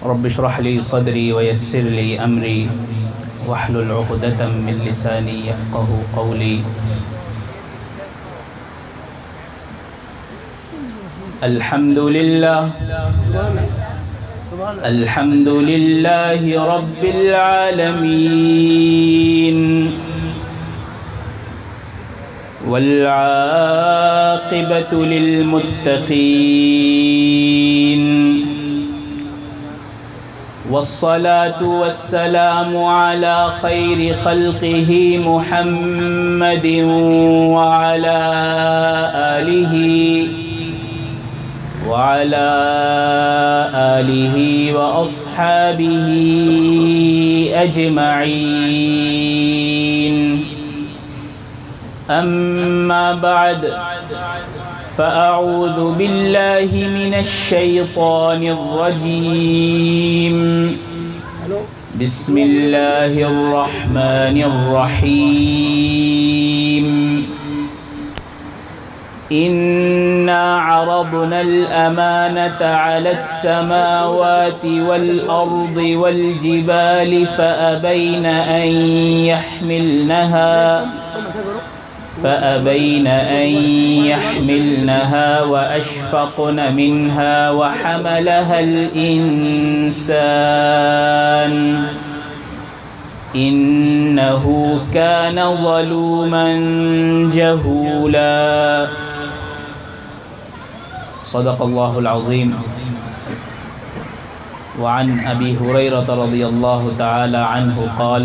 رب اشرح لي صدري ويسر لي أمري واحلل عقدة من لساني يفقه قولي. الحمد لله رب العالمين والعاقبة للمتقين والصلاة والسلام على خير خلقه محمد وعلى آله وأصحابه أجمعين. أما بعد فأعوذ بالله من الشيطان الرجيم. بسم الله الرحمن الرحيم. إنا عرضنا الأمانة على السماوات والأرض والجبال فأبين أن يحملنها وأشفقن منها وحملها الإنسان إنه كان ظلوما جهولا. صدق الله العظيم. وعن أبي هريرة رضي الله تعالى عنه قال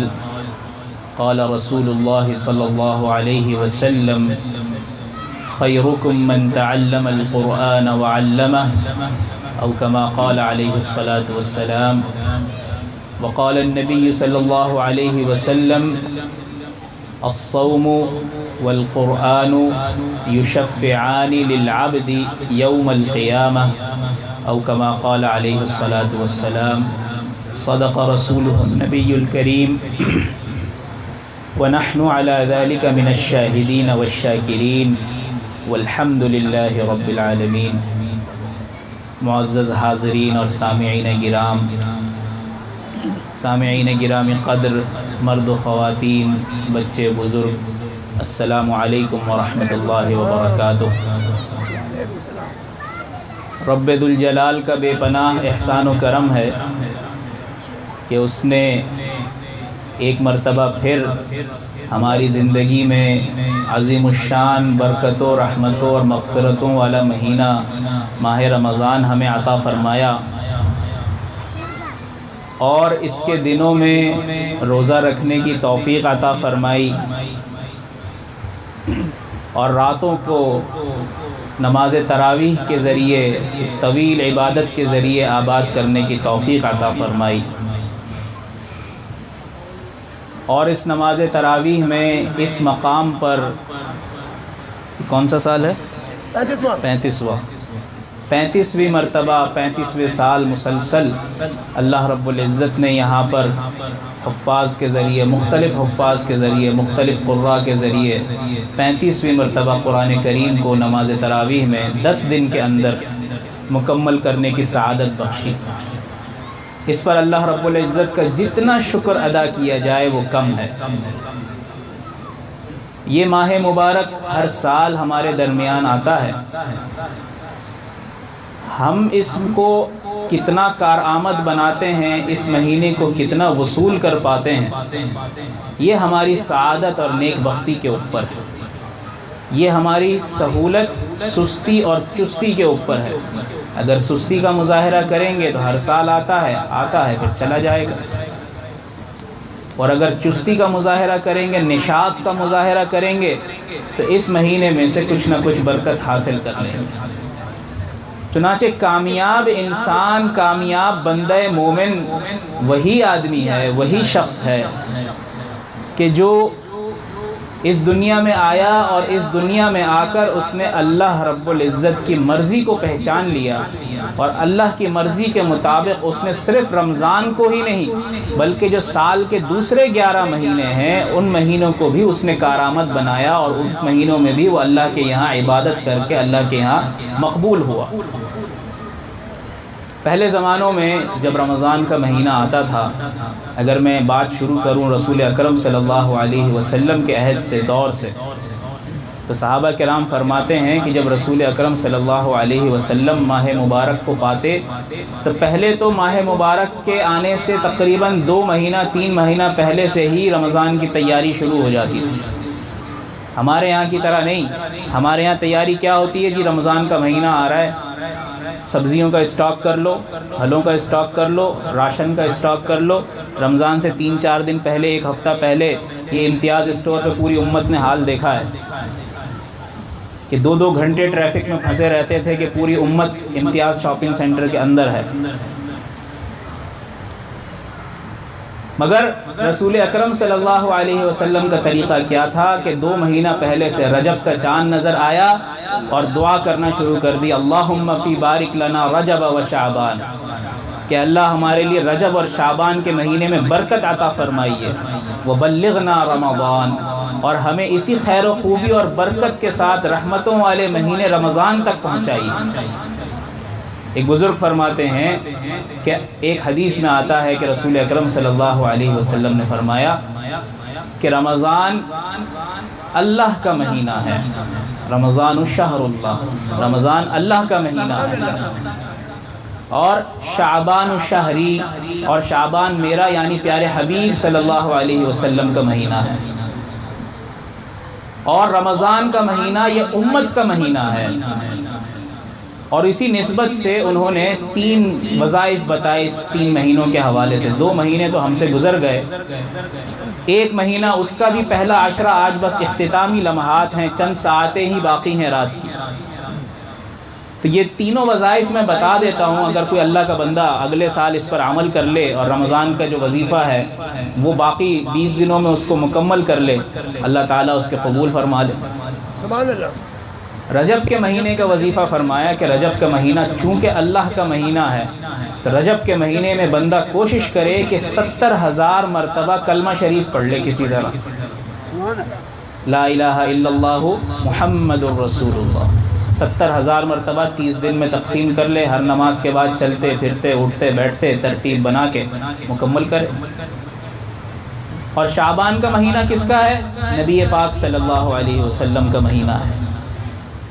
قال رسول الله صلى الله عليه وسلم خيركم من تعلم القرآن وعلمه أو كما قال عليه الصلاة والسلام. وقال النبي صلى الله عليه وسلم الصوم والقرآن يشفعان للعبد يوم القيامة أو كما قال عليه الصلاة والسلام. صدق رسوله النبي الكريم ونحن على ذلك من الشاهدين والشاكرين والحمد لله رب العالمين. معزز حاضرین اور سامعین گرامی قدر، مرد و خواتین، بچے بزرگ، السلام علیکم ورحمۃ اللہ وبرکاتہ. رب ذوالجلال کا بے پناہ احسان و کرم ہے کہ اس نے ایک مرتبہ پھر ہماری زندگی میں عظیم الشان برکتوں، رحمتوں اور مغفرتوں والا مہینہ ماہ رمضان ہمیں عطا فرمایا، اور اس کے دنوں میں روزہ رکھنے کی توفیق عطا فرمائی، اور راتوں کو نماز تراویح کے ذریعے اس طویل عبادت کے ذریعے آباد کرنے کی توفیق عطا فرمائی. اور اس نماز تراویح میں اس مقام پر کون سا سال ہے؟ 35ویں مرتبہ، 35ویں سال مسلسل اللہ رب العزت نے یہاں پر حفاظ کے ذریعے، مختلف حفاظ کے ذریعے، مختلف قراء کے ذریعے 35ویں مرتبہ قرآن کریم کو نماز تراویح میں 10 دن کے اندر مکمل کرنے کی سعادت بخشی. اس پر اللہ رب العزت کا جتنا شکر ادا کیا جائے وہ کم ہے. یہ ماہ مبارک ہر سال ہمارے درمیان آتا ہے، ہم اس کو کتنا کارآمد بناتے ہیں، اس مہینے کو کتنا وصول کر پاتے ہیں، یہ ہماری سعادت اور نیک بختی کے اوپر ہے. یہ ہماری سہولت سستی اور چستی کے اوپر ہے. اگر سستی کا مظاہرہ کریں گے تو ہر سال آتا ہے پھر چلا جائے گا، اور اگر چستی کا مظاہرہ کریں گے، نشاط کا مظاہرہ کریں گے تو اس مہینے میں سے کچھ نہ کچھ برکت حاصل کر لیں گے. چنانچہ کامیاب انسان، کامیاب بندہ مومن وہی آدمی ہے، وہی شخص ہے کہ جو اس دنیا میں آیا اور اس دنیا میں آ کر اس نے اللہ رب العزت کی مرضی کو پہچان لیا، اور اللہ کی مرضی کے مطابق اس نے صرف رمضان کو ہی نہیں بلکہ جو سال کے دوسرے 11 مہینے ہیں ان مہینوں کو بھی اس نے کارآمد بنایا، اور ان مہینوں میں بھی وہ اللہ کے یہاں عبادت کر کے اللہ کے یہاں مقبول ہوا. پہلے زمانوں میں جب رمضان کا مہینہ آتا تھا، اگر میں بات شروع کروں رسول اکرم صلی اللہ علیہ وسلم کے عہد سے، دور سے، تو صحابہ کرام فرماتے ہیں کہ جب رسول اکرم صلی اللہ علیہ وسلم ماہ مبارک کو پاتے تو پہلے تو ماہ مبارک کے آنے سے تقریباً 2 مہینہ 3 مہینہ پہلے سے ہی رمضان کی تیاری شروع ہو جاتی تھی۔ ہمارے یہاں کی طرح نہیں، ہمارے یہاں تیاری کیا ہوتی ہے کہ رمضان کا مہینہ آ رہا ہے، سبزیوں کا اسٹاک کر لو، پھلوں کا اسٹاک کر لو، راشن کا اسٹاک کر لو۔ رمضان سے 3-4 دن پہلے، 1 ہفتہ پہلے یہ امتیاز اسٹور پہ پوری امت نے حال دیکھا ہے کہ 2-2 گھنٹے ٹریفک میں پھنسے رہتے تھے کہ پوری امت امتیاز شاپنگ سینٹر کے اندر ہے۔ مگر رسول اکرم صلی اللہ علیہ وسلم کا طریقہ کیا تھا کہ 2 مہینہ پہلے سے رجب کا چاند نظر آیا اور دعا کرنا شروع کر دی، اللہم فی بارک لنا رجب و شعبان، کہ اللہ ہمارے لیے رجب اور شعبان کے مہینے میں برکت عطا فرمائیے، وبلغنا رمضان، اور ہمیں اسی خیر و خوبی اور برکت کے ساتھ رحمتوں والے مہینے رمضان تک پہنچائیے۔ ایک بزرگ فرماتے ہیں کہ ایک حدیث میں آتا ہے کہ رسول اکرم صلی اللہ علیہ وسلم نے فرمایا کہ رمضان اللہ کا مہینہ ہے، رمضان الشہر اللہ، رمضان اللہ کا مہینہ ہے، اور شعبان الشہری، اور شعبان میرا یعنی پیارے حبیب صلی اللہ علیہ وسلم کا مہینہ ہے، اور رمضان کا مہینہ یہ امت کا مہینہ ہے۔ اور اسی نسبت سے انہوں نے 3 وظائف بتائے اس 3 مہینوں کے حوالے سے۔ 2 مہینے تو ہم سے گزر گئے، 1 مہینہ اس کا بھی پہلا عشرہ آج بس اختتامی لمحات ہیں، چند ساعتیں ہی باقی ہیں رات کی۔ تو یہ تینوں وظائف میں بتا دیتا ہوں، اگر کوئی اللہ کا بندہ اگلے سال اس پر عمل کر لے اور رمضان کا جو وظیفہ ہے وہ باقی 20 دنوں میں اس کو مکمل کر لے، اللہ تعالیٰ اس کے قبول فرما لے۔ سبحان اللہ۔ رجب کے مہینے کا وظیفہ فرمایا کہ رجب کا مہینہ چونکہ اللہ کا مہینہ ہے تو رجب کے مہینے میں بندہ کوشش کرے کہ 70,000 مرتبہ کلمہ شریف پڑھ لے کسی طرح، لا الہ الا اللہ محمد الرسول اللہ، 70,000 مرتبہ 30 دن میں تقسیم کر لے، ہر نماز کے بعد چلتے پھرتے اٹھتے بیٹھتے ترتیب بنا کے مکمل کرے۔ اور شعبان کا مہینہ کس کا ہے؟ نبی پاک صلی اللہ علیہ وسلم کا مہینہ ہے۔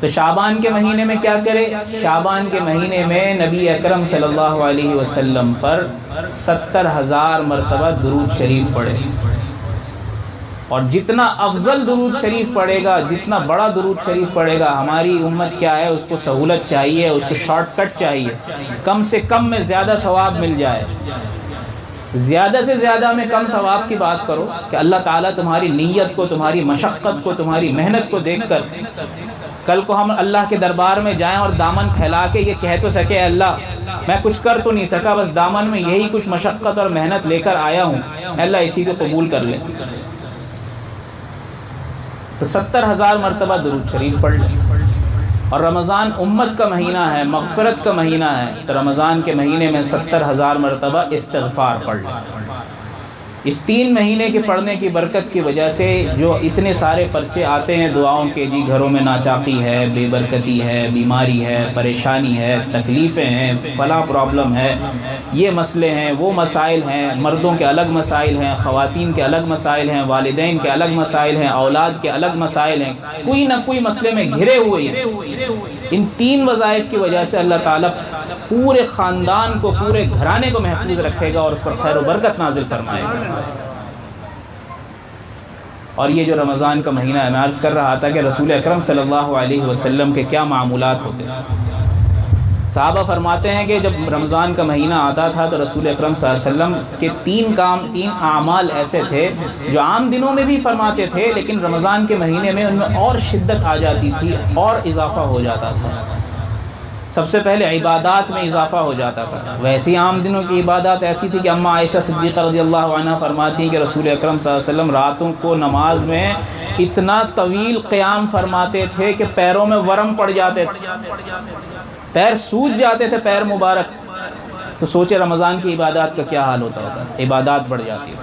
تو شعبان کے مہینے میں کیا کرے؟ شعبان کے مہینے میں نبی اکرم صلی اللہ علیہ وسلم پر 70,000 مرتبہ درود شریف پڑھے، اور جتنا افضل درود شریف پڑھے گا، جتنا بڑا درود شریف پڑھے گا، ہماری امت کیا ہے، اس کو سہولت چاہیے، اس کو شارٹ کٹ چاہیے، کم سے کم میں زیادہ ثواب مل جائے۔ زیادہ سے زیادہ میں کم ثواب کی بات کرو کہ اللہ تعالیٰ تمہاری نیت کو، تمہاری مشقت کو، تمہاری محنت کو دیکھ کر کل کو ہم اللہ کے دربار میں جائیں اور دامن پھیلا کے یہ کہہ تو سکے، اللہ میں کچھ کر تو نہیں سکا، بس دامن میں یہی کچھ مشقت اور محنت لے کر آیا ہوں، اللہ اسی کو قبول کر لے۔ تو 70,000 مرتبہ درود شریف پڑھ لیں۔ اور رمضان امت کا مہینہ ہے، مغفرت کا مہینہ ہے، تو رمضان کے مہینے میں 70,000 مرتبہ استغفار پڑھ لیں۔ اس 3 مہینے کے پڑھنے کی برکت کی وجہ سے جو اتنے سارے پرچے آتے ہیں دعاؤں کے، جی گھروں میں ناچاقی ہے، بے برکتی ہے، بیماری ہے، پریشانی ہے، تکلیفیں ہیں، فلاں پرابلم ہے، یہ مسئلے ہیں، وہ مسائل ہیں، مردوں کے الگ مسائل ہیں، خواتین کے الگ مسائل ہیں، والدین کے الگ مسائل ہیں، اولاد کے الگ مسائل ہیں، کوئی نہ کوئی مسئلے میں گھرے ہوئے ہیں۔ ان 3 وظائف کی وجہ سے اللہ تعالیٰ پورے خاندان کو، پورے گھرانے کو محفوظ رکھے گا اور اس پر خیر و برکت نازل فرمائے گا۔ اور یہ جو رمضان کا مہینہ ہے، میں عرض کر رہا تھا کہ رسول اکرم صلی اللہ علیہ وسلم کے کیا معمولات ہوتے ہیں۔ صحابہ فرماتے ہیں کہ جب رمضان کا مہینہ آتا تھا تو رسول اکرم صلی اللہ علیہ وسلم کے 3 اعمال ایسے تھے جو عام دنوں میں بھی فرماتے تھے، لیکن رمضان کے مہینے میں ان میں اور شدت آ جاتی تھی اور اضافہ ہو جاتا تھا۔ سب سے پہلے عبادات میں اضافہ ہو جاتا تھا۔ ویسی عام دنوں کی عبادات ایسی تھی کہ اماں عائشہ صدیقہ رضی اللہ عنہ فرماتی ہیں کہ رسول اکرم صلی اللہ علیہ وسلم راتوں کو نماز میں اتنا طویل قیام فرماتے تھے کہ پیروں میں ورم پڑ جاتے تھے، پیر سوج جاتے تھے، پیر مبارک۔ تو سوچے رمضان کی عبادات کا کیا حال ہوتا ہوگا، عبادات بڑھ جاتی ہے۔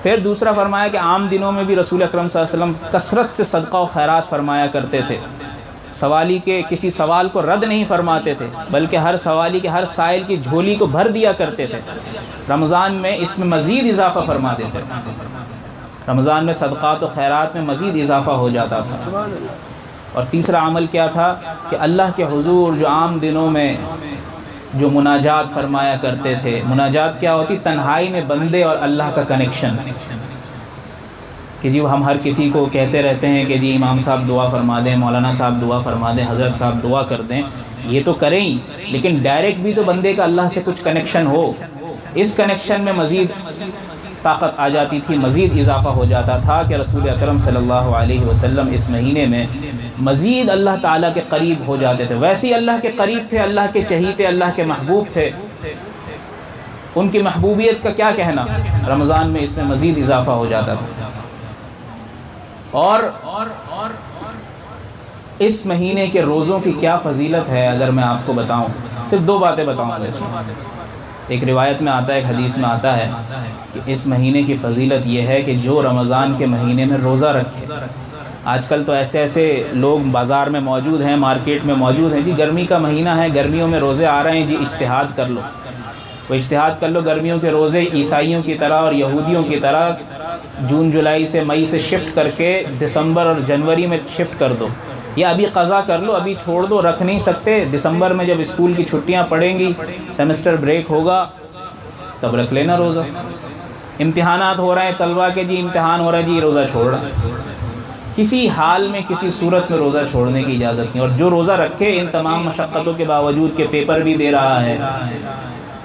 پھر دوسرا فرمایا کہ عام دنوں میں بھی رسول اکرم صلی اللہ علیہ وسلم کثرت سے صدقہ و خیرات فرمایا کرتے تھے۔ سوالی کے کسی سوال کو رد نہیں فرماتے تھے، بلکہ ہر سوالی کے ہر سائل کی جھولی کو بھر دیا کرتے تھے۔ رمضان میں اس میں مزید اضافہ فرما دیتے تھے، رمضان میں صدقات و خیرات میں مزید اضافہ ہو جاتا تھا۔ اور تیسرا عمل کیا تھا کہ اللہ کے حضور جو عام دنوں میں جو مناجات فرمایا کرتے تھے، مناجات کیا ہوتی؟ تنہائی میں بندے اور اللہ کا کنیکشن، کہ جی ہم ہر کسی کو کہتے رہتے ہیں کہ جی امام صاحب دعا فرما دیں، مولانا صاحب دعا فرما دیں، حضرت صاحب دعا کر دیں، یہ تو کریں ہی، لیکن ڈائریکٹ بھی تو بندے کا اللہ سے کچھ کنیکشن ہو۔ اس کنیکشن میں مزید طاقت آ جاتی تھی، مزید اضافہ ہو جاتا تھا کہ رسول اکرم صلی اللہ علیہ وسلم اس مہینے میں مزید اللہ تعالیٰ کے قریب ہو جاتے تھے۔ ویسے ہی اللہ کے قریب تھے، اللہ کے چہیتے، اللہ کے محبوب تھے، ان کی محبوبیت کا کیا کہنا، رمضان میں اس میں مزید اضافہ ہو جاتا تھا۔ اور اس مہینے کے روزوں کی کیا فضیلت ہے اگر میں آپ کو بتاؤں، صرف دو باتیں بتاؤں گا اس میں۔ ایک روایت میں آتا ہے، ایک حدیث میں آتا ہے کہ اس مہینے کی فضیلت یہ ہے کہ جو رمضان کے مہینے میں روزہ رکھے۔ آج کل تو ایسے لوگ بازار میں موجود ہیں، مارکیٹ میں موجود ہیں، جی گرمی کا مہینہ ہے، گرمیوں میں روزے آ رہے ہیں، جی اجتہاد کر لو، وہ اجتہاد کر لو، گرمیوں کے روزے عیسائیوں کی طرح اور یہودیوں کی طرح جون جولائی سے مئی سے شفٹ کر کے دسمبر اور جنوری میں شفٹ کر دو، یا ابھی قضا کر لو، ابھی چھوڑ دو، رکھ نہیں سکتے، دسمبر میں جب اسکول کی چھٹیاں پڑیں گی، سیمسٹر بریک ہوگا، تب رکھ لینا روزہ۔ امتحانات ہو رہے ہیں طلبہ کے، جی امتحان ہو رہا ہے، جی روزہ چھوڑ رہا ہے۔ کسی حال میں کسی صورت میں روزہ چھوڑنے کی اجازت نہیں، اور جو روزہ رکھے ان تمام مشقتوں کے باوجود کہ پیپر بھی دے رہا ہے،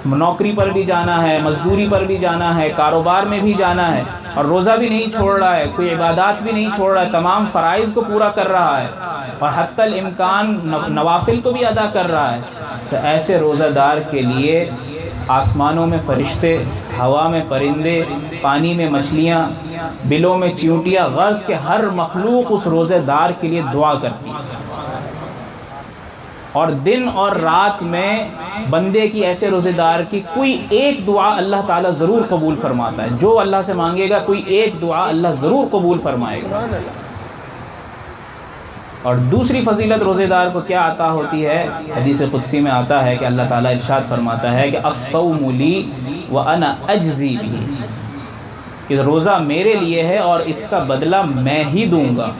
نوکری پر بھی جانا ہے، مزدوری پر بھی جانا ہے، کاروبار میں بھی جانا ہے، اور روزہ بھی نہیں چھوڑ رہا ہے، کوئی عبادات بھی نہیں چھوڑ رہا ہے، تمام فرائض کو پورا کر رہا ہے، اور حتی الامکان نوافل کو بھی ادا کر رہا ہے، تو ایسے روزہ دار کے لیے آسمانوں میں فرشتے، ہوا میں پرندے، پانی میں مچھلیاں، بلوں میں چیونٹیاں، غرض کے ہر مخلوق اس روزہ دار کے لیے دعا کرتی ہے۔ اور دن اور رات میں بندے کی، ایسے روزے دار کی کوئی ایک دعا اللہ تعالیٰ ضرور قبول فرماتا ہے، جو اللہ سے مانگے گا کوئی ایک دعا اللہ ضرور قبول فرمائے گا۔ اور دوسری فضیلت روزے دار کو کیا عطا ہوتی ہے؟ حدیث قدسی میں آتا ہے کہ اللہ تعالیٰ ارشاد فرماتا ہے کہ الصوم لی وانا اجزی بہ، کہ روزہ میرے لیے ہے اور اس کا بدلہ میں ہی دوں گا۔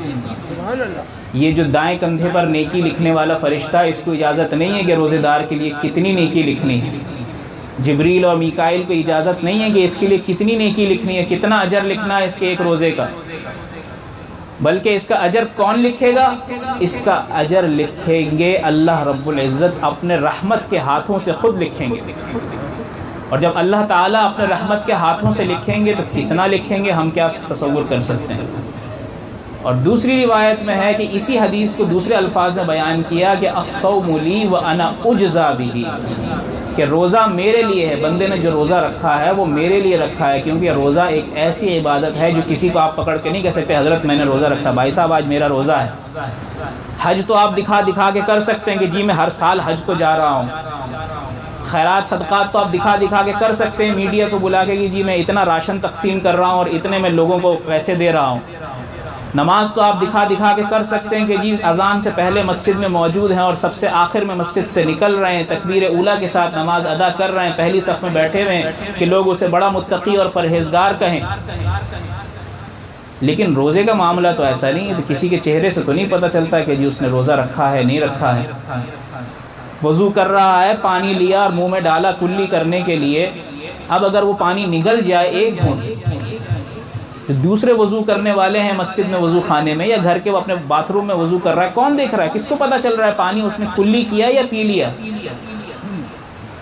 یہ جو دائیں کندھے پر نیکی لکھنے والا فرشتہ، اس کو اجازت نہیں ہے کہ روزے دار کے لیے کتنی نیکی لکھنی ہے، جبریل اور میکائیل کو اجازت نہیں ہے کہ اس کے لیے کتنی نیکی لکھنی ہے، کتنا اجر لکھنا ہے اس کے ایک روزے کا، بلکہ اس کا اجر کون لکھے گا؟ اس کا اجر لکھیں گے اللہ رب العزت اپنے رحمت کے ہاتھوں سے خود لکھیں گے۔ اور جب اللہ تعالیٰ اپنے رحمت کے ہاتھوں سے لکھیں گے تو کتنا لکھیں گے ہم کیا تصور کر سکتے ہیں۔ اور دوسری روایت میں ہے کہ اسی حدیث کو دوسرے الفاظ میں بیان کیا کہ الصوم لی وانا اجزا بہ، کہ روزہ میرے لیے ہے، بندے نے جو روزہ رکھا ہے وہ میرے لیے رکھا ہے، کیونکہ روزہ ایک ایسی عبادت ہے جو کسی کو آپ پکڑ کے نہیں کہہ سکتے حضرت میں نے روزہ رکھا، بھائی صاحب آج میرا روزہ ہے۔ حج تو آپ دکھا دکھا کے کر سکتے ہیں کہ جی میں ہر سال حج کو جا رہا ہوں، خیرات صدقات تو آپ دکھا دکھا کے کر سکتے ہیں، میڈیا کو بلا کے کہ جی میں اتنا راشن تقسیم کر رہا ہوں اور اتنے میں لوگوں کو پیسے دے رہا ہوں۔ نماز تو آپ دکھا دکھا کے کر سکتے ہیں کہ جی اذان سے پہلے مسجد میں موجود ہیں اور سب سے آخر میں مسجد سے نکل رہے ہیں، تکبیر اولیٰ کے ساتھ نماز ادا کر رہے ہیں، پہلی صف میں بیٹھے ہوئے ہیں کہ لوگ اسے بڑا متقی اور پرہیزگار کہیں۔ لیکن روزے کا معاملہ تو ایسا نہیں ہے، تو کسی کے چہرے سے تو نہیں پتہ چلتا کہ جی اس نے روزہ رکھا ہے نہیں رکھا ہے۔ وضو کر رہا ہے، پانی لیا اور منہ میں ڈالا کلی کرنے کے لیے، اب اگر وہ پانی نگل جائے ایک گھونٹ، تو دوسرے وضو کرنے والے ہیں مسجد میں وضو خانے میں یا گھر کے وہ اپنے باتھ روم میں وضو کر رہا ہے، کون دیکھ رہا ہے؟ کس کو پتہ چل رہا ہے پانی اس نے کلی کیا یا پی لیا؟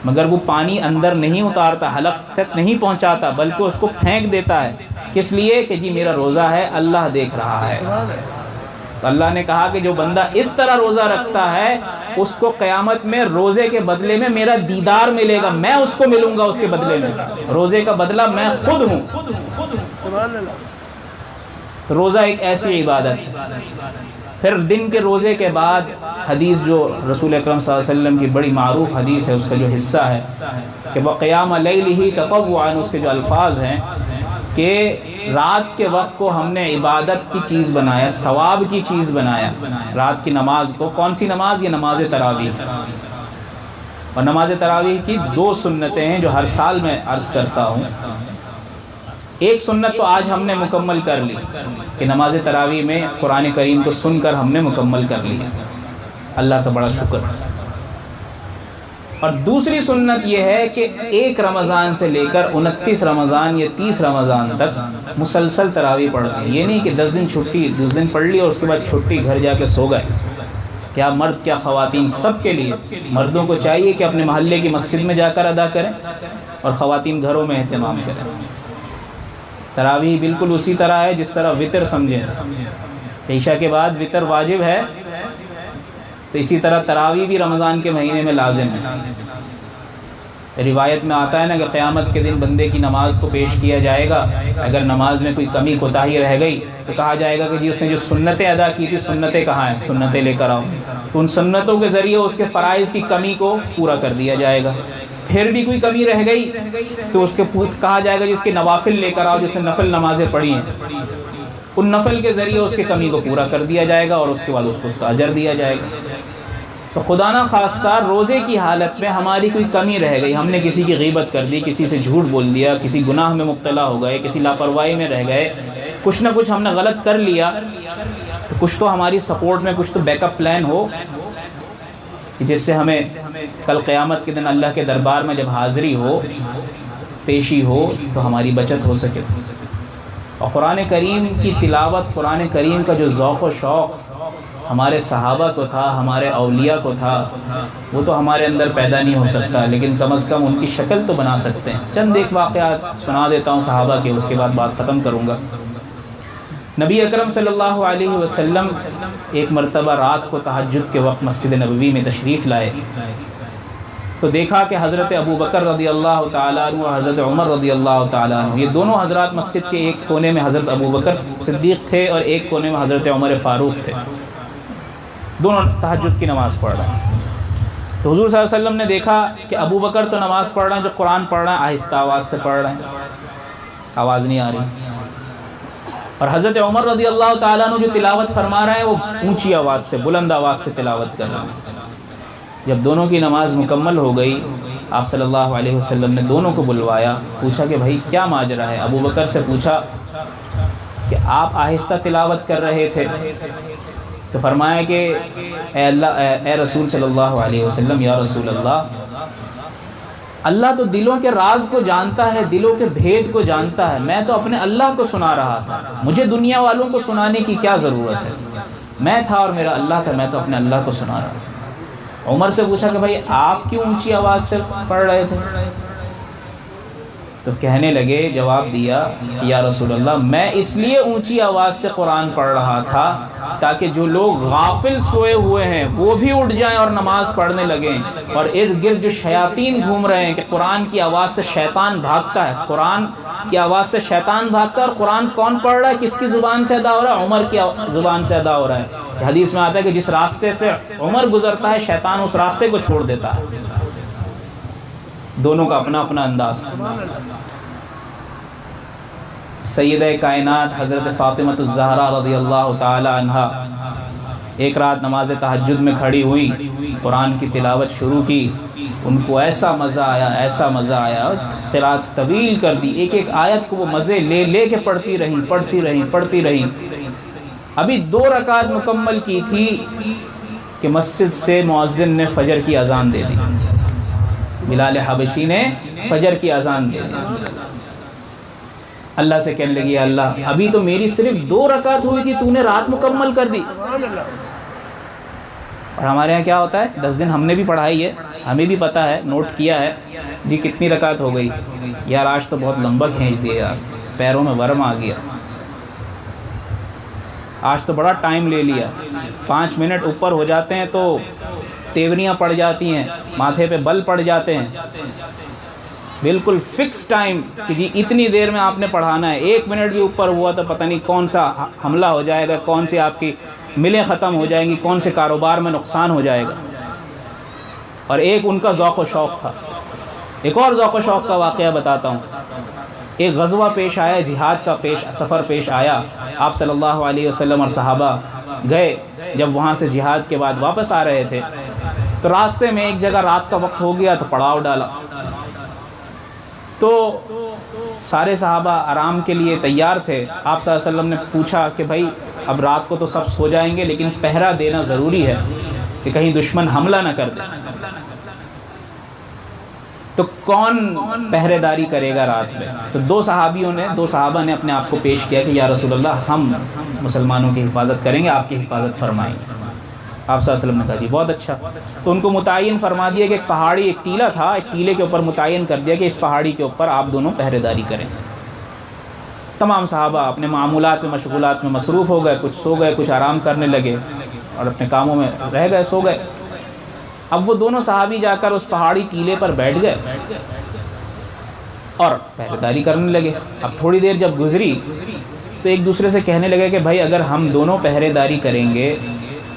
مگر وہ پانی اندر نہیں اتارتا، حلق تک نہیں پہنچاتا، بلکہ اس کو پھینک دیتا ہے۔ کس لیے؟ کہ جی میرا روزہ ہے، اللہ دیکھ رہا ہے۔ تو اللہ نے کہا کہ جو بندہ اس طرح روزہ رکھتا ہے اس کو قیامت میں روزے کے بدلے میں میرا دیدار ملے گا، میں اس کو ملوں گا اس کے بدلے میں، روزے کا بدلہ میں خود ہوں۔ تو روزہ ایک ایسی عبادت ہے۔ پھر دن کے روزے کے بعد حدیث جو رسول اکرم صلی اللہ علیہ وسلم کی بڑی معروف حدیث ہے، اس کا جو حصہ ہے کہ وَقِيَامَ لَيْلِهِ تَطَوُّعًا، اس کے جو الفاظ ہیں کہ رات کے وقت کو ہم نے عبادت کی چیز بنایا، ثواب کی چیز بنایا۔ رات کی نماز کو، کون سی نماز؟ یہ نماز تراویح، اور نماز تراویح کی 2 سنتیں ہیں جو ہر سال میں عرض کرتا ہوں۔ ایک سنت تو آج ہم نے مکمل کر لی کہ نماز تراویح میں قرآن کریم کو سن کر ہم نے مکمل کر لی، اللہ کا بڑا شکر۔ اور دوسری سنت یہ ہے کہ 1 رمضان سے لے کر 29 رمضان یا 30 رمضان تک مسلسل تراویح پڑھیں۔ یہ نہیں کہ 10 دن چھٹی، 10 دن پڑھ لی اور اس کے بعد چھٹی، گھر جا کے سو گئے۔ کیا مرد کیا خواتین، سب کے لیے مردوں کو چاہیے کہ اپنے محلے کی مسجد میں جا کر ادا کریں، اور خواتین گھروں میں اہتمام کریں۔ تراویح بالکل اسی طرح ہے جس طرح وطر سمجھیں، عشاء کے بعد وطر واجب ہے، تو اسی طرح تراویح بھی رمضان کے مہینے میں لازم ہے۔ روایت میں آتا ہے نا کہ قیامت کے دن بندے کی نماز کو پیش کیا جائے گا، اگر نماز میں کوئی کمی کوتاہی رہ گئی تو کہا جائے گا کہ جی اس نے جو سنتیں ادا کی تھی، سنتیں کہاں ہیں، سنتیں لے کر آؤ، تو ان سنتوں کے ذریعے اس کے فرائض کی کمی کو پورا کر دیا جائے گا۔ پھر بھی کوئی کمی رہ گئی تو اس کے کہا جائے گا جس کے نوافل لے کر آؤ، جس نے نفل نمازیں پڑھی ہیں، ان نفل کے ذریعے اس کے کمی کو پورا کر دیا جائے گا، اور اس کے بعد اس کو اس کا اجر دیا جائے گا۔ تو خدا نہ خواستہ روزے کی حالت میں ہماری کوئی کمی رہ گئی، ہم نے کسی کی غیبت کر دی، کسی سے جھوٹ بول دیا، کسی گناہ میں مبتلا ہو گئے، کسی لاپرواہی میں رہ گئے، کچھ نہ کچھ ہم نے غلط کر لیا، تو کچھ تو ہماری سپورٹ میں کچھ تو بیک اپ پلان ہو جس سے ہمیں کل قیامت کے دن اللہ کے دربار میں جب حاضری ہو، پیشی ہو، تو ہماری بچت ہو سکے۔ اور قرآن کریم کی تلاوت، قرآن کریم کا جو ذوق و شوق ہمارے صحابہ کو تھا، ہمارے اولیاء کو تھا، وہ تو ہمارے اندر پیدا نہیں ہو سکتا، لیکن کم از کم ان کی شکل تو بنا سکتے ہیں۔ چند ایک واقعات سنا دیتا ہوں صحابہ کے، اس کے بعد بات ختم کروں گا۔ نبی اکرم صلی اللہ علیہ وسلم ایک مرتبہ رات کو تہجد کے وقت مسجد نبوی میں تشریف لائے، تو دیکھا کہ حضرت ابو بکر رضی اللہ تعالیٰ عنہ اور حضرت عمر رضی اللہ تعالیٰ عنہ، یہ دونوں حضرات مسجد کے ایک کونے میں حضرت ابو بکر صدیق تھے اور ایک کونے میں حضرت عمر فاروق تھے، دونوں تہجد کی نماز پڑھ رہے ہیں۔ تو حضور صلی اللہ علیہ وسلم نے دیکھا کہ ابو بکر تو نماز پڑھ رہے ہیں، جو قرآن پڑھ رہے ہیں آہستہ آواز سے پڑھ رہے ہیں، آواز نہیں آ رہی، اور حضرت عمر رضی اللہ تعالیٰ عنہ جو تلاوت فرما رہے ہیں وہ اونچی آواز سے، بلند آواز سے تلاوت کر رہے ہیں۔ جب دونوں کی نماز مکمل ہو گئی، آپ صلی اللہ علیہ وسلم نے دونوں کو بلوایا، پوچھا کہ بھائی کیا ماجرا ہے؟ ابو بکر سے پوچھا کہ آپ آہستہ تلاوت کر رہے تھے، تو فرمایا کہ اے اللہ، اے رسول صلی اللہ علیہ وسلم، یا رسول اللہ، اللہ تو دلوں کے راز کو جانتا ہے، دلوں کے بھید کو جانتا ہے، میں تو اپنے اللہ کو سنا رہا تھا، مجھے دنیا والوں کو سنانے کی کیا ضرورت ہے؟ میں تھا اور میرا اللہ تھا، میں تو اپنے اللہ کو سنا رہا تھا۔ عمر سے پوچھا کہ بھائی آپ کیوں اونچی آواز سے پڑھ رہے تھے؟ تو کہنے لگے، جواب دیا کہ یا رسول اللہ، میں اس لیے اونچی آواز سے قرآن پڑھ رہا تھا تاکہ جو لوگ غافل سوئے ہوئے ہیں وہ بھی اٹھ جائیں اور نماز پڑھنے لگیں، اور ارد گرد جو شیاطین گھوم رہے ہیں کہ قرآن کی آواز سے شیطان بھاگتا ہے، قرآن کی آواز سے شیطان بھاگتا ہے، اور قرآن کون پڑھ رہا ہے، کس کی زبان سے ادا ہو رہا ہے؟ عمر کی زبان سے ادا ہو رہا ہے۔ حدیث میں آتا ہے کہ جس راستے سے عمر گزرتا ہے، شیطان اس راستے کو چھوڑ دیتا ہے۔ دونوں کا اپنا اپنا انداز۔ سیدہ کائنات حضرت فاطمہ الزہرا رضی اللہ تعالی عنہا ایک رات نماز تہجد میں کھڑی ہوئی، قرآن کی تلاوت شروع کی، ان کو ایسا مزہ آیا، ایسا مزہ آیا، قرات طویل کر دی، ایک ایک آیت کو وہ مزے لے لے کے پڑھتی رہیں۔ ابھی 2 رکعت مکمل کی تھی کہ مسجد سے مؤذن نے فجر کی اذان دے دی، بلال حبشی نے فجر کی اذان دے دی۔ اللہ سے کہنے لگی، اللہ ابھی تو میری صرف 2 رکعت ہوئی تھی، تو نے رات مکمل کر دی۔ اور ہمارے یہاں کیا ہوتا ہے، 10 دن ہم نے بھی پڑھائی ہے، ہمیں بھی پتہ ہے، نوٹ کیا ہے، جی کتنی رکعت ہو گئی؟ یار آج تو بہت لمبا کھینچ دیا یار، پیروں میں ورم آ گیا، آج تو بڑا ٹائم لے لیا، 5 منٹ اوپر ہو جاتے ہیں تو تیوریاں پڑ جاتی ہیں، ماتھے پہ بل پڑ جاتے ہیں۔ بالکل فکس ٹائم کہ جی اتنی دیر میں آپ نے پڑھانا ہے، 1 منٹ بھی اوپر ہوا تو پتہ نہیں کون سا حملہ ہو جائے گا، کون سی آپ کی ملیں ختم ہو جائیں گی، کون سے کاروبار میں نقصان ہو جائے گا۔ اور ایک ان کا ذوق و شوق تھا۔ ایک اور ذوق و شوق کا واقعہ بتاتا ہوں۔ ایک غزوہ پیش آیا، جہاد کا سفر پیش آیا، آپ صلی اللہ علیہ وسلم اور صحابہ گئے، جب وہاں سے جہاد کے بعد واپس آ رہے تھے تو راستے میں ایک جگہ رات کا وقت ہو گیا تو پڑاؤ ڈالا، تو سارے صحابہ آرام کے لیے تیار تھے۔ آپ صلی اللہ علیہ وسلم نے پوچھا کہ بھائی اب رات کو تو سب سو جائیں گے لیکن پہرا دینا ضروری ہے کہ کہیں دشمن حملہ نہ کر دے، تو کون پہرے داری کرے گا رات میں؟ تو دو صحابہ نے اپنے آپ کو پیش کیا کہ یا رسول اللہ ہم مسلمانوں کی حفاظت کریں گے، آپ کی حفاظت فرمائیں گے۔ آپ صلی اللہ علیہ وسلم نے کہا جی بہت اچھا، تو ان کو متعین فرما دیا کہ ایک پہاڑی، ایک ٹیلہ تھا، ایک ٹیلے کے اوپر متعین کر دیا کہ اس پہاڑی کے اوپر آپ دونوں پہرے داری کریں۔ تمام صحابہ اپنے معمولات میں، مشغولات میں مصروف ہو گئے، کچھ سو گئے، کچھ آرام کرنے لگے اور اپنے کاموں میں رہ گئے، سو گئے۔ اب وہ دونوں صحابی جا کر اس پہاڑی ٹیلے پر بیٹھ گئے اور پہرے داری کرنے لگے۔ اب تھوڑی دیر جب گزری تو ایک دوسرے سے کہنے لگے کہ بھائی اگر ہم دونوں پہرے داری کریں گے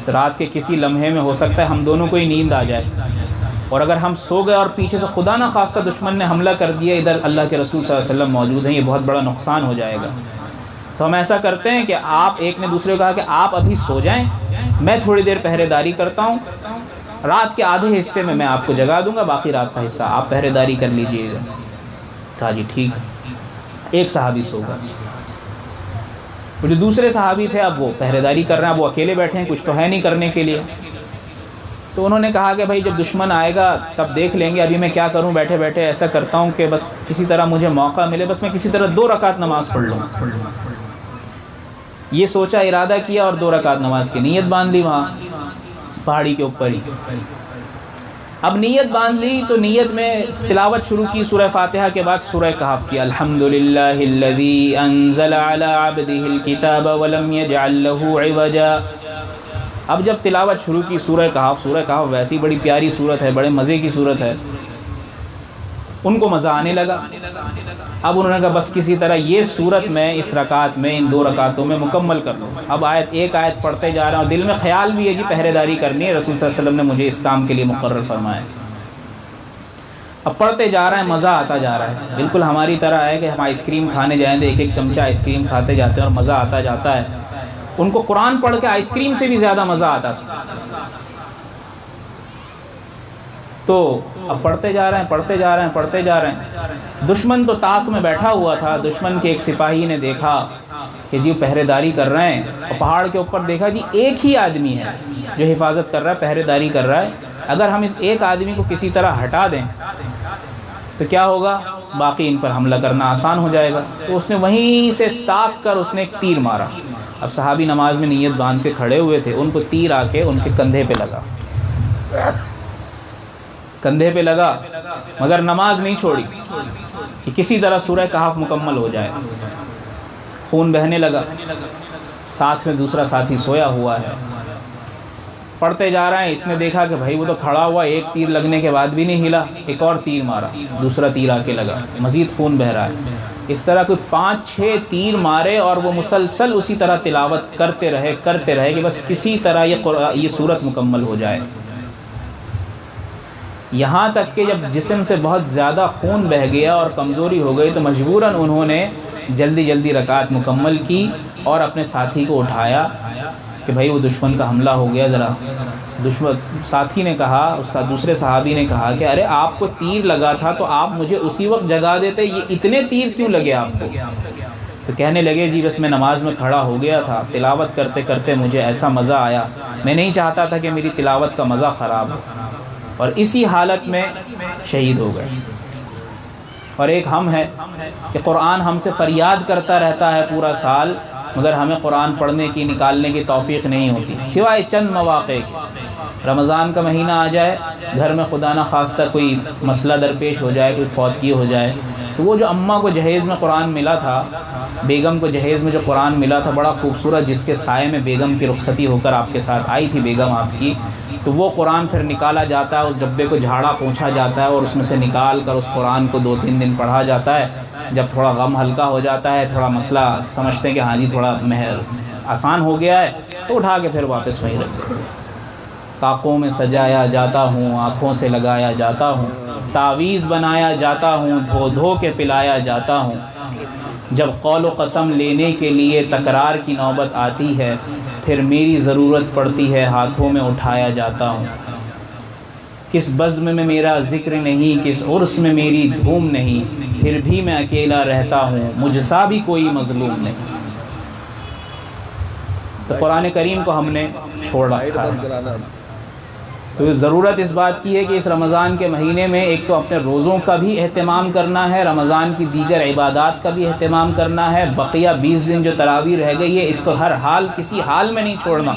تو رات کے کسی لمحے میں ہو سکتا ہے ہم دونوں کو ہی نیند آ جائے، اور اگر ہم سو گئے اور پیچھے سے خدا نہ خواستہ دشمن نے حملہ کر دیا، ادھر اللہ کے رسول صلی اللہ علیہ وسلم موجود ہیں، یہ بہت بڑا نقصان ہو جائے گا۔ تو ہم ایسا کرتے ہیں کہ آپ، ایک نے دوسرے کو کہا کہ آپ ابھی سو جائیں، میں تھوڑی دیر پہرے داری کرتا ہوں، رات کے آدھے حصے میں آپ کو جگا دوں گا، باقی رات کا حصہ آپ پہرے داری کر لیجئے گا۔ کہا جی ٹھیک ہے۔ ایک صحابی سو گیا، جو دوسرے صحابی تھے اب وہ پہرے داری کر رہے ہیں، اب وہ اکیلے بیٹھے ہیں، کچھ تو ہے نہیں کرنے کے لیے، تو انہوں نے کہا کہ بھائی جب دشمن آئے گا تب دیکھ لیں گے، ابھی میں کیا کروں، بیٹھے بیٹھے ایسا کرتا ہوں کہ بس کسی طرح مجھے موقع ملے، بس میں کسی طرح 2 رکعت نماز پڑھ لوں۔ یہ سوچا، ارادہ کیا اور 2 رکعت نماز کی نیت باندھ لی وہاں پہاڑی کے اوپر ہی۔ اب نیت باندھ لی تو نیت میں تلاوت شروع کی سورہ فاتحہ کے بعد سورہ کہف کی، الحمدللہ الذی انزل علی عبدہ الکتاب ولم یجعل لہ عوجا۔ اب جب تلاوت شروع کی سورہ کہف ویسی بڑی پیاری صورت ہے، بڑے مزے کی صورت ہے، ان کو مزہ آنے لگا۔ اب انہوں نے کہا بس کسی طرح یہ صورت میں اس رکعت میں، ان 2 رکعتوں میں مکمل کر لوں۔ اب ایک آیت پڑھتے جا رہے ہیں اور دل میں خیال بھی ہے جی پہرے داری کرنی ہے، رسول صلی اللہ علیہ وسلم نے مجھے اس کام کے لیے مقرر فرمایا۔ اب پڑھتے جا رہے ہیں، مزہ آتا جا رہا ہے، بالکل ہماری طرح ہے کہ ہم آئس کریم کھانے جائیں تو ایک چمچہ آئس کریم کھاتے جاتے ہیں اور مزہ آتا جاتا ہے۔ ان کو قرآن پڑھ کے آئس کریم سے بھی زیادہ مزہ آتا تھا۔ تو اب پڑھتے جا رہے ہیں، دشمن تو طاق میں بیٹھا ہوا تھا۔ دشمن کے ایک سپاہی نے دیکھا کہ جی پہرے داری کر رہے ہیں، اور پہاڑ کے اوپر دیکھا جی ایک ہی آدمی ہے جو حفاظت کر رہا ہے، پہرے داری کر رہا ہے، اگر ہم اس ایک آدمی کو کسی طرح ہٹا دیں تو کیا ہوگا، باقی ان پر حملہ کرنا آسان ہو جائے گا۔ تو اس نے وہیں سے تاک کر اس نے ایک تیر مارا۔ اب صحابی نماز میں نیت باندھ کے کھڑے ہوئے تھے، ان کو تیر آ کے ان کے کندھے پہ لگا، مگر نماز نہیں چھوڑی کہ کسی طرح سورہ کہف مکمل ہو جائے۔ خون بہنے لگا، ساتھ میں دوسرا ساتھی سویا ہوا ہے، پڑھتے جا رہے ہیں۔ اس نے دیکھا کہ بھائی وہ تو کھڑا ہوا، ایک تیر لگنے کے بعد بھی نہیں ہلا، ایک اور تیر مارا، دوسرا تیر آ کے لگا، مزید خون بہ رہا ہے۔ اس طرح کوئی 5-6 تیر مارے اور وہ مسلسل اسی طرح تلاوت کرتے رہے کہ بس کسی طرح یہ سورت مکمل ہو جائے۔ یہاں تک کہ جب جسم سے بہت زیادہ خون بہہ گیا اور کمزوری ہو گئی تو مجبوراً انہوں نے جلدی رکعت مکمل کی اور اپنے ساتھی کو اٹھایا کہ بھائی وہ دشمن کا حملہ ہو گیا ذرا۔ ساتھی نے کہا، دوسرے صحابی نے کہا کہ ارے آپ کو تیر لگا تھا تو آپ مجھے اسی وقت جگا دیتے، یہ اتنے تیر کیوں لگے آپ کو؟ تو کہنے لگے جی بس میں نماز میں کھڑا ہو گیا تھا، تلاوت کرتے کرتے مجھے ایسا مزہ آیا، میں نہیں چاہتا تھا کہ میری تلاوت کا مزہ خراب ہو، اور اسی حالت میں شہید ہو گئے۔ اور ایک ہم ہے کہ قرآن ہم سے فریاد کرتا رہتا ہے پورا سال، مگر ہمیں قرآن پڑھنے کی، نکالنے کی توفیق نہیں ہوتی، سوائے چند مواقع کے۔ رمضان کا مہینہ آ جائے، گھر میں خدا نہ خواستہ کوئی مسئلہ درپیش ہو جائے، کوئی فوتگی ہو جائے، تو وہ جو اماں کو جہیز میں قرآن ملا تھا، بیگم کو جہیز میں جو قرآن ملا تھا بڑا خوبصورت، جس کے سائے میں بیگم کی رخصتی ہو کر آپ کے ساتھ آئی تھی بیگم آپ کی، تو وہ قرآن پھر نکالا جاتا ہے، اس ڈبے کو جھاڑا پونچھا جاتا ہے اور اس میں سے نکال کر اس قرآن کو 2-3 دن پڑھا جاتا ہے۔ جب تھوڑا غم ہلکا ہو جاتا ہے، تھوڑا مسئلہ سمجھتے ہیں کہ ہاں جی تھوڑا آسان ہو گیا ہے، تو اٹھا کے پھر واپس وہیں رکھ دو۔ طاقوں میں سجایا جاتا ہوں، آنکھوں سے لگایا جاتا ہوں، تعویذ بنایا جاتا ہوں، دھو دھو کے پلایا جاتا ہوں، جب قول و قسم لینے کے لیے تکرار کی نوبت آتی ہے، پھر میری ضرورت پڑتی ہے ہاتھوں میں اٹھایا جاتا ہوں۔ کس بزم میں میرا ذکر نہیں، کس عرس میں میری دھوم نہیں، پھر بھی میں اکیلا رہتا ہوں، مجھ سا بھی کوئی مظلوم نہیں۔ تو قرآن کریم کو ہم نے چھوڑ رکھا ہے۔ تو ضرورت اس بات کی ہے کہ اس رمضان کے مہینے میں ایک تو اپنے روزوں کا بھی اہتمام کرنا ہے، رمضان کی دیگر عبادات کا بھی اہتمام کرنا ہے، بقیہ 20 دن جو تراویح رہ گئی ہے اس کو ہر حال کسی حال میں نہیں چھوڑنا،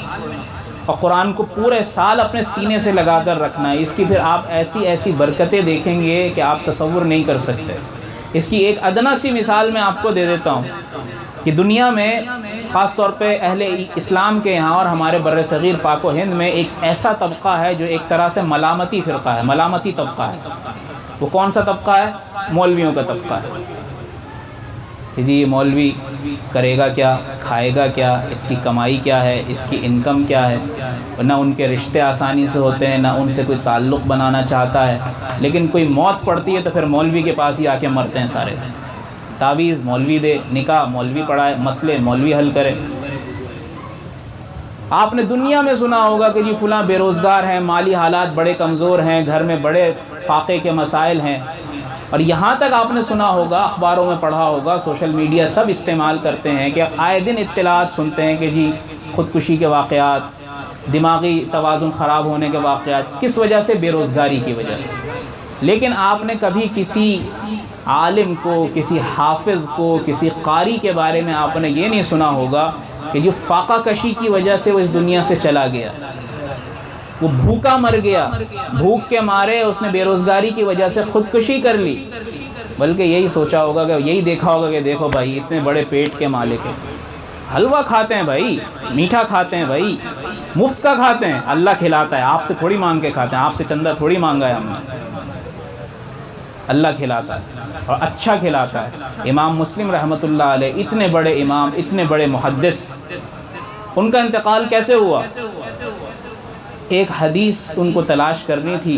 اور قرآن کو پورے سال اپنے سینے سے لگا کر رکھنا ہے۔ اس کی پھر آپ ایسی ایسی برکتیں دیکھیں گے کہ آپ تصور نہیں کر سکتے۔ اس کی ایک ادنا سی مثال میں آپ کو دے دیتا ہوں کہ دنیا میں خاص طور پہ اہل اسلام کے یہاں اور ہمارے بر صغیر پاک و ہند میں ایک ایسا طبقہ ہے جو ایک طرح سے ملامتی فرقہ ہے، ملامتی طبقہ ہے۔ وہ کون سا طبقہ ہے؟ مولویوں کا طبقہ ہے کہ جی یہ مولوی کرے گا کیا، کھائے گا کیا، اس کی کمائی کیا ہے، اس کی انکم کیا ہے، نہ ان کے رشتے آسانی سے ہوتے ہیں، نہ ان سے کوئی تعلق بنانا چاہتا ہے، لیکن کوئی موت پڑتی ہے تو پھر مولوی کے پاس ہی آ کے مرتے ہیں سارے۔ تعویذ مولوی دے، نکاح مولوی پڑھائے، مسئلے مولوی حل کرے۔ آپ نے دنیا میں سنا ہوگا کہ جی فلاں بے روزگار ہیں، مالی حالات بڑے کمزور ہیں، گھر میں بڑے فاقے کے مسائل ہیں، اور یہاں تک آپ نے سنا ہوگا، اخباروں میں پڑھا ہوگا، سوشل میڈیا سب استعمال کرتے ہیں کہ آئے دن اطلاعات سنتے ہیں کہ جی خودکشی کے واقعات، دماغی توازن خراب ہونے کے واقعات، کس وجہ سے؟ بے روزگاری کی وجہ سے۔ لیکن آپ نے کبھی کسی عالم کو، کسی حافظ کو، کسی قاری کے بارے میں آپ نے یہ نہیں سنا ہوگا کہ جو فاقہ کشی کی وجہ سے وہ اس دنیا سے چلا گیا، وہ بھوکا مر گیا، بھوک کے مارے اس نے بے روزگاری کی وجہ سے خودکشی کر لی، بلکہ یہی سوچا ہوگا کہ یہی دیکھا ہوگا کہ دیکھو بھائی اتنے بڑے پیٹ کے مالک ہیں، حلوہ کھاتے ہیں بھائی، میٹھا کھاتے ہیں بھائی، مفت کا کھاتے ہیں، اللہ کھلاتا ہے، آپ سے تھوڑی مانگ کے کھاتے ہیں، آپ سے چندہ تھوڑی مانگا ہے ہم نے، اللہ کھلاتا ہے اور اچھا کھلاتا ہے۔ امام مسلم رحمۃ اللہ علیہ، اتنے بڑے امام، اتنے بڑے محدث، ان کا انتقال کیسے ہوا؟ ایک حدیث ان کو تلاش کرنی تھی،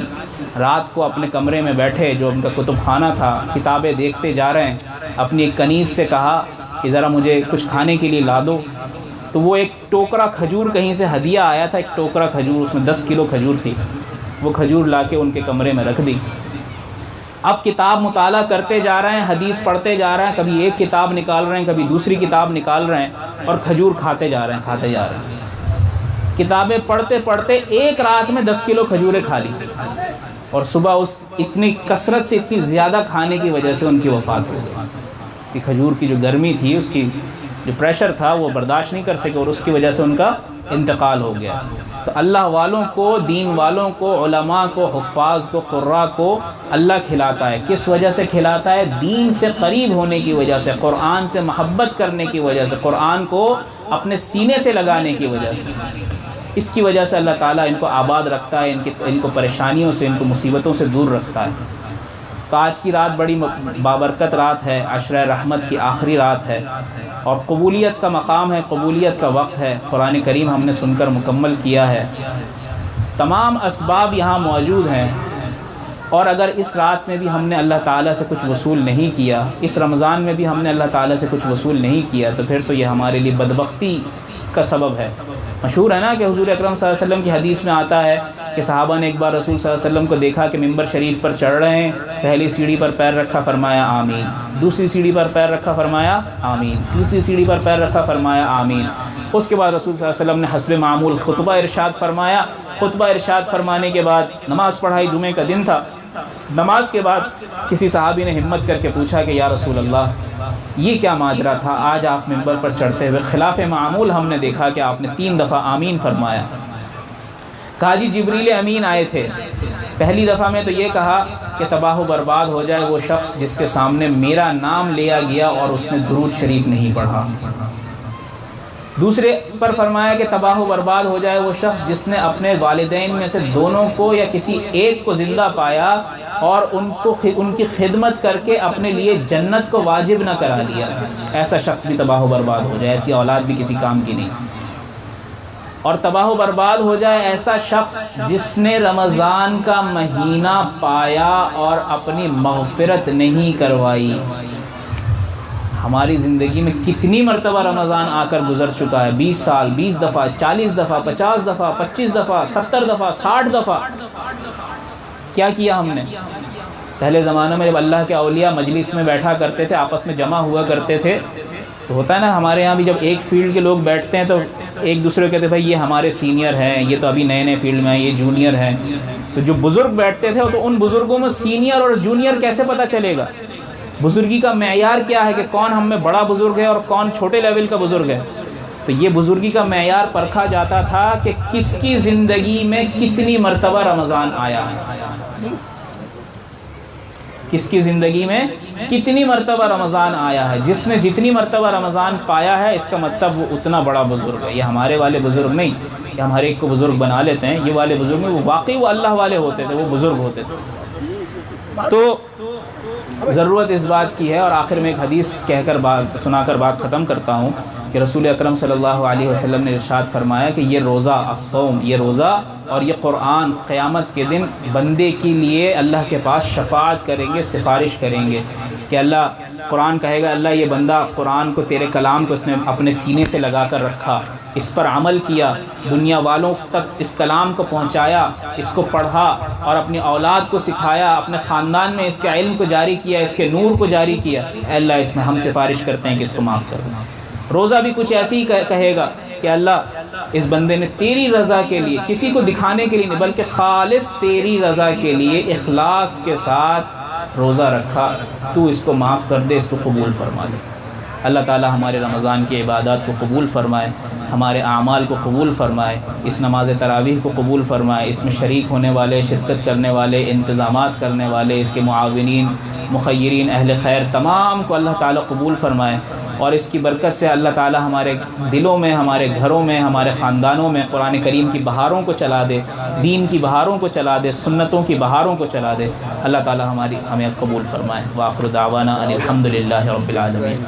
رات کو اپنے کمرے میں بیٹھے، جو ان کا کتب خانہ تھا، کتابیں دیکھتے جا رہے ہیں، اپنی ایک کنیز سے کہا کہ ذرا مجھے کچھ کھانے کے لیے لا دو، تو وہ ایک ٹوکرا کھجور کہیں سے ہدیہ آیا تھا، ایک ٹوکرا کھجور، اس میں 10 کلو کھجور تھی، وہ کھجور لا کے ان کے کمرے میں رکھ دی۔ اب کتاب مطالعہ کرتے جا رہے ہیں، حدیث پڑھتے جا رہے ہیں، کبھی ایک کتاب نکال رہے ہیں، کبھی دوسری کتاب نکال رہے ہیں، اور کھجور کھاتے جا رہے ہیں۔ کتابیں پڑھتے پڑھتے ایک رات میں 10 کلو کھجوریں کھا لی، اور صبح اس اتنی کثرت سے، اتنی زیادہ کھانے کی وجہ سے ان کی وفات ہو گئی کہ کھجور کی جو گرمی تھی، اس کی جو پریشر تھا وہ برداشت نہیں کر سکے، اور اس کی وجہ سے ان کا انتقال ہو گیا۔ تو اللہ والوں کو، دین والوں کو، علماء کو، حفاظ کو، قراء کو اللہ کھلاتا ہے۔ کس وجہ سے کھلاتا ہے؟ دین سے قریب ہونے کی وجہ سے، قرآن سے محبت کرنے کی وجہ سے، قرآن کو اپنے سینے سے لگانے کی وجہ سے۔ اس کی وجہ سے اللہ تعالیٰ ان کو آباد رکھتا ہے، ان کو پریشانیوں سے، ان کو مصیبتوں سے دور رکھتا ہے۔ تو آج کی رات بڑی بابرکت رات ہے، عشرہ رحمت کی آخری رات ہے، اور قبولیت کا مقام ہے، قبولیت کا وقت ہے۔ قرآن کریم ہم نے سن کر مکمل کیا ہے، تمام اسباب یہاں موجود ہیں، اور اگر اس رات میں بھی ہم نے اللہ تعالیٰ سے کچھ وصول نہیں کیا، اس رمضان میں بھی ہم نے اللہ تعالیٰ سے کچھ وصول نہیں کیا، تو پھر تو یہ ہمارے لیے بدبختی کا سبب ہے۔ مشہور ہے نا کہ حضور اکرم صلی اللہ علیہ وسلم کی حدیث میں آتا ہے کہ صحابہ نے ایک بار رسول صلی اللہ علیہ وسلم کو دیکھا کہ ممبر شریف پر چڑھ رہے ہیں، پہلی سیڑھی پر پیر رکھا، فرمایا آمین، دوسری سیڑھی پر پیر رکھا، فرمایا آمین، تیسری سیڑھی پر پیر رکھا، فرمایا آمین۔ اس کے بعد رسول صلی اللہ علیہ وسلم نے حسب معمول خطبہ ارشاد فرمایا، خطبہ ارشاد فرمانے کے بعد نماز پڑھائی، جمعے کا دن تھا، نماز کے بعد کسی صحابی نے ہمت کر کے پوچھا کہ یا رسول اللہ یہ کیا ماجرا تھا، آج آپ ممبر پر چڑھتے ہوئے خلاف معمول ہم نے دیکھا کہ آپ نے 3 دفعہ آمین فرمایا۔ کہا جی جبریل امین آئے تھے، پہلی دفعہ میں تو یہ کہا کہ تباہ و برباد ہو جائے وہ شخص جس کے سامنے میرا نام لیا گیا اور اس نے درود شریف نہیں پڑھا۔ دوسرے پر فرمایا کہ تباہ و برباد ہو جائے وہ شخص جس نے اپنے والدین میں سے دونوں کو یا کسی ایک کو زندہ پایا اور ان کی خدمت کر کے اپنے لیے جنت کو واجب نہ کرا لیا، ایسا شخص بھی تباہ و برباد ہو جائے، ایسی اولاد بھی کسی کام کی نہیں۔ اور تباہ و برباد ہو جائے ایسا شخص جس نے رمضان کا مہینہ پایا اور اپنی مغفرت نہیں کروائی۔ ہماری زندگی میں کتنی مرتبہ رمضان آ کر گزر چکا ہے، 20 سال، 20 دفعہ، 40 دفعہ، 50 دفعہ، 25 دفعہ، 70 دفعہ، 60 دفعہ۔ کیا کیا ہم نے؟ پہلے زمانوں میں جب اللہ کے اولیاء مجلس میں بیٹھا کرتے تھے، آپس میں جمع ہوا کرتے تھے، تو ہوتا ہے نا ہمارے یہاں بھی جب ایک فیلڈ کے لوگ بیٹھتے ہیں تو ایک دوسرے کو کہتے ہیں بھائی یہ ہمارے سینئر ہیں، یہ تو ابھی نئے نئے فیلڈ میں ہیں، یہ جونیئر ہیں۔ تو جو بزرگ بیٹھتے تھے تو ان بزرگوں میں سینئر اور جونیئر کیسے پتہ چلے گا؟ بزرگی کا معیار کیا ہے کہ کون ہم میں بڑا بزرگ ہے اور کون چھوٹے لیول کا بزرگ ہے؟ تو یہ بزرگی کا معیار پرکھا جاتا تھا کہ کس کی زندگی میں کتنی مرتبہ رمضان آیا ہے، کس کی زندگی میں کتنی مرتبہ رمضان آیا ہے۔ جس نے جتنی مرتبہ رمضان پایا ہے اس کا مطلب وہ اتنا بڑا بزرگ ہے۔ یہ ہمارے والے بزرگ نہیں کہ ہم ہر ایک کو بزرگ بنا لیتے ہیں، یہ والے بزرگ میں وہ واقعی وہ اللہ والے ہوتے تھے، وہ بزرگ ہوتے تھے۔ تو ضرورت اس بات کی ہے، اور آخر میں ایک حدیث کہہ کر سنا کر بات ختم کرتا ہوں کہ رسول اکرم صلی اللہ علیہ وسلم نے ارشاد فرمایا کہ یہ روزہ الصوم، یہ روزہ اور یہ قرآن قیامت کے دن بندے کے لیے اللہ کے پاس شفاعت کریں گے، سفارش کریں گے کہ اللہ، قرآن کہے گا اللہ یہ بندہ قرآن کو، تیرے کلام کو اس نے اپنے سینے سے لگا کر رکھا، اس پر عمل کیا، دنیا والوں تک اس کلام کو پہنچایا، اس کو پڑھا اور اپنی اولاد کو سکھایا، اپنے خاندان میں اس کے علم کو جاری کیا، اس کے نور کو جاری کیا، اے اللہ اس میں ہم سفارش کرتے ہیں کہ اس کو معاف کر دیں۔ روزہ بھی کچھ ایسی ہی کہے گا کہ اللہ اس بندے نے تیری رضا کے لیے، کسی کو دکھانے کے لیے نہیں بلکہ خالص تیری رضا کے لیے اخلاص کے ساتھ روزہ رکھا، تو اس کو معاف کر دے، اس کو قبول فرما دے۔ اللہ تعالی ہمارے رمضان کی عبادات کو قبول فرمائے، ہمارے اعمال کو قبول فرمائے، اس نماز تراویح کو قبول فرمائے، اس میں شریک ہونے والے، شرکت کرنے والے، انتظامات کرنے والے، اس کے معاونین، مخیرین، اہل خیر تمام کو اللہ تعالی قبول فرمائے، اور اس کی برکت سے اللہ تعالی ہمارے دلوں میں، ہمارے گھروں میں، ہمارے خاندانوں میں قرآن کریم کی بہاروں کو چلا دے، دین کی بہاروں کو چلا دے، سنتوں کی بہاروں کو چلا دے۔ اللہ تعالی ہمیں قبول فرمائے۔ وآخر دعوانا ان الحمد للہ رب العالمین۔